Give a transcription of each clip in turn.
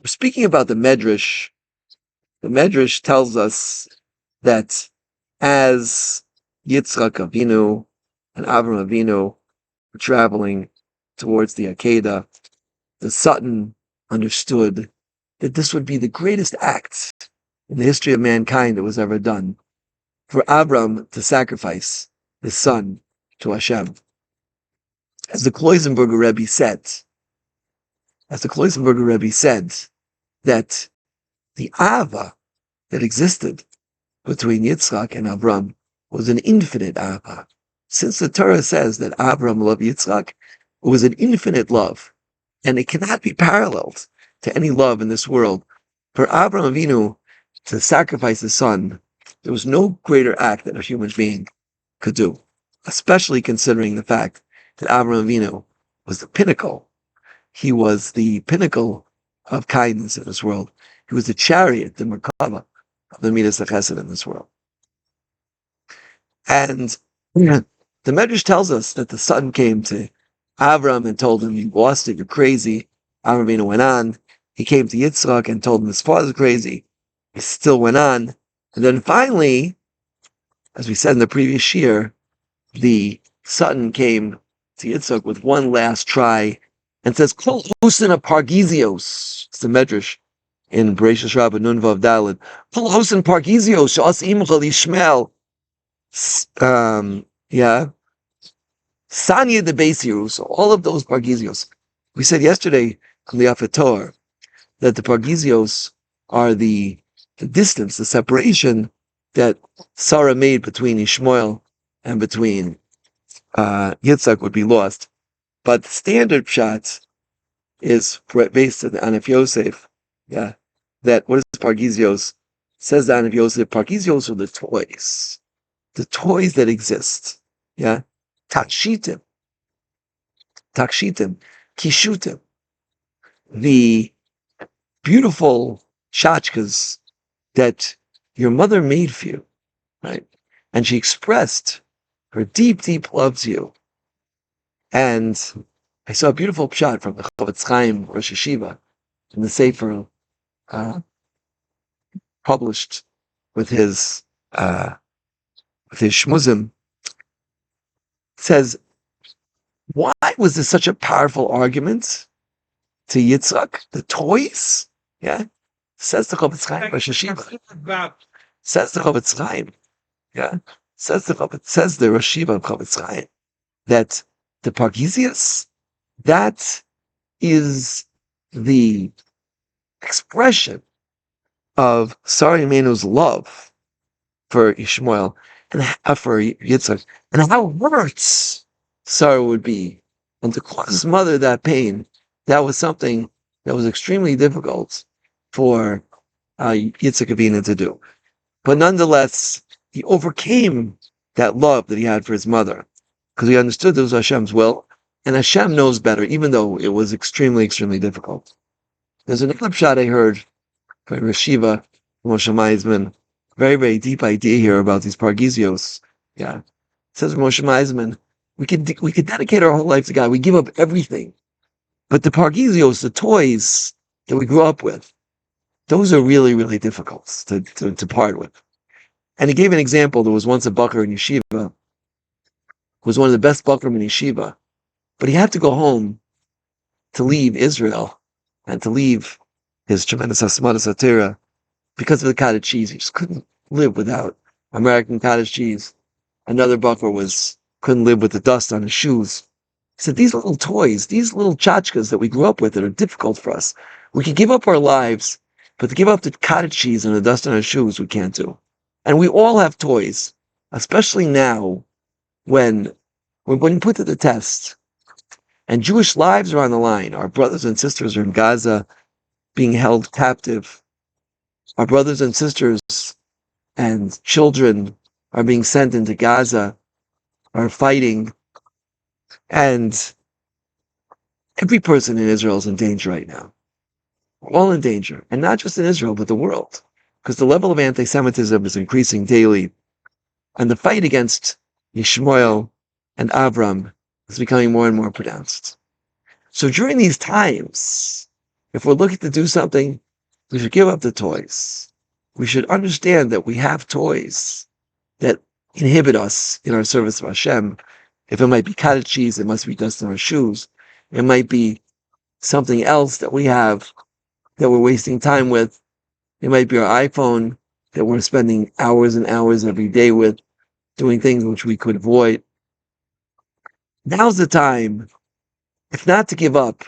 speaking about the Medrash tells us that as Yitzchak Avinu and Avram Avinu were traveling towards the Akedah, the Satan understood that this would be the greatest act in the history of mankind that was ever done, for Avram to sacrifice his son to Hashem. As the Kloisenberger Rebbe said, that the Ava that existed between Yitzchak and Avram was an infinite Ava. Since the Torah says that Avram loved Yitzchak, it was an infinite love, and it cannot be paralleled to any love in this world. For Avram Avinu to sacrifice his son, there was no greater act that a human being could do, especially considering the fact that Avram Avinu was the pinnacle. He was the pinnacle of kindness in this world. He was the chariot, the Merkava of the Midas HaChesed in this world. And the Medrash tells us that the son came to Avram and told him, "You lost it, you're crazy." Avram Avinu went on. He came to Yitzchak and told him his father's crazy. He still went on. And then finally, as we said in the previous year, the son came to Yitzchak with one last try and says, "Kol hosin pargizios." It's the Medrash in Bereshis Rabbah Nun Vav Daled. "Kol hosin pargizios she'as imcha lishmel." Sanya the Beisiru. So all of those pargizios. We said yesterday on the Afator that the pargizios are the distance, the separation that Sarah made between Ishmael and between Yitzchak would be lost. But the standard pshat is based on Anif Yosef. Yeah, that what is pargizios? Says the Anif Yosef, pargizios are the toys that exist. Yeah, takshitim, kishutim, the beautiful tchotchkes that your mother made for you, right? And she expressed her deep, deep love to you. And I saw a beautiful pshat from the Chavetz Chaim Rosh Hashiva in the Sefer published with his shmuzim. It says, why was this such a powerful argument to Yitzchak? The toys? Yeah? Says the Chavetz Chaim Rosh Hashiva. Says the Chavetz Chaim. Yeah? Says the Rosh Hashiva of Chavetz Chaim that the pargizius, that is the expression of Sarah Imenu's love for Ishmael and for Yitzchak, and how hurts Sarah would be, and to cause his mother that pain. That was something that was extremely difficult for Yitzchak Avinu to do. But nonetheless, he overcame that love that he had for his mother, because he understood it was Hashem's will, and Hashem knows better, even though it was extremely, extremely difficult. There's another pshat I heard from Rashiva, Moshe Meisman, very, very deep idea here about these pargizios. Yeah, it says Moshe Meisman, we could dedicate our whole life to God. We give up everything, but the pargizios, the toys that we grew up with, those are really, really difficult to part with. And he gave an example. There was once a bacher in yeshiva, who was one of the best bacherim in yeshiva, but he had to go home to leave Israel and to leave his tremendous Hasmadas Atira because of the cottage cheese. He just couldn't live without American cottage cheese. Another bacher couldn't live with the dust on his shoes. He said, these little toys, these little tchotchkes that we grew up with that are difficult for us, we can give up our lives, but to give up the cottage cheese and the dust on our shoes, we can't do. And we all have toys, especially now when put to the test and Jewish lives are on the line. Our brothers and sisters are in Gaza being held captive. Our brothers and sisters and children are being sent into Gaza, are fighting. And every person in Israel is in danger right now. We're all in danger. And not just in Israel, but the world. Because the level of anti-Semitism is increasing daily. And the fight against Yishmael and Avram is becoming more and more pronounced. So during these times, if we're looking to do something, we should give up the toys. We should understand that we have toys that inhibit us in our service of Hashem. If it might be cottage cheese, it must be dust in our shoes. It might be something else that we have that we're wasting time with. It might be our iPhone that we're spending hours and hours every day with, doing things which we could avoid. Now's the time, if not to give up,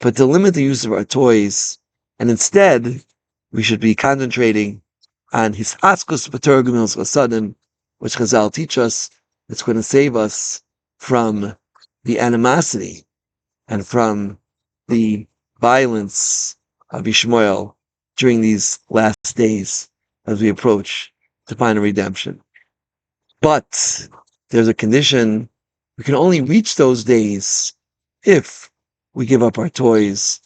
but to limit the use of our toys, and instead, we should be concentrating on Hisaskus B'Torgumils Chasadim, which Chazal teach us, that's going to save us from the animosity and from the violence of Ishmael during these last days as we approach to final redemption. But there's a condition: we can only reach those days if we give up our toys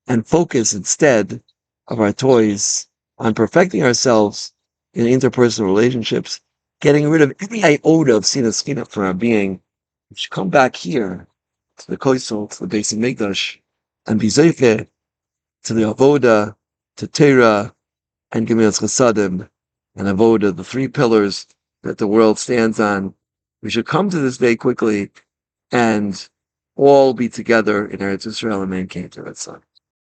and focus instead of our toys on perfecting ourselves in interpersonal relationships, getting rid of any iota of sina from our being. We should come back here to the Koisel, to the Beis Hamikdash, and be zeiche to the Avoda, to Torah, and Gemilas Chasadim, and Avoda, the three pillars that the world stands on. We should come to this day quickly and all be together in Eretz Yisrael and maintain Teretz.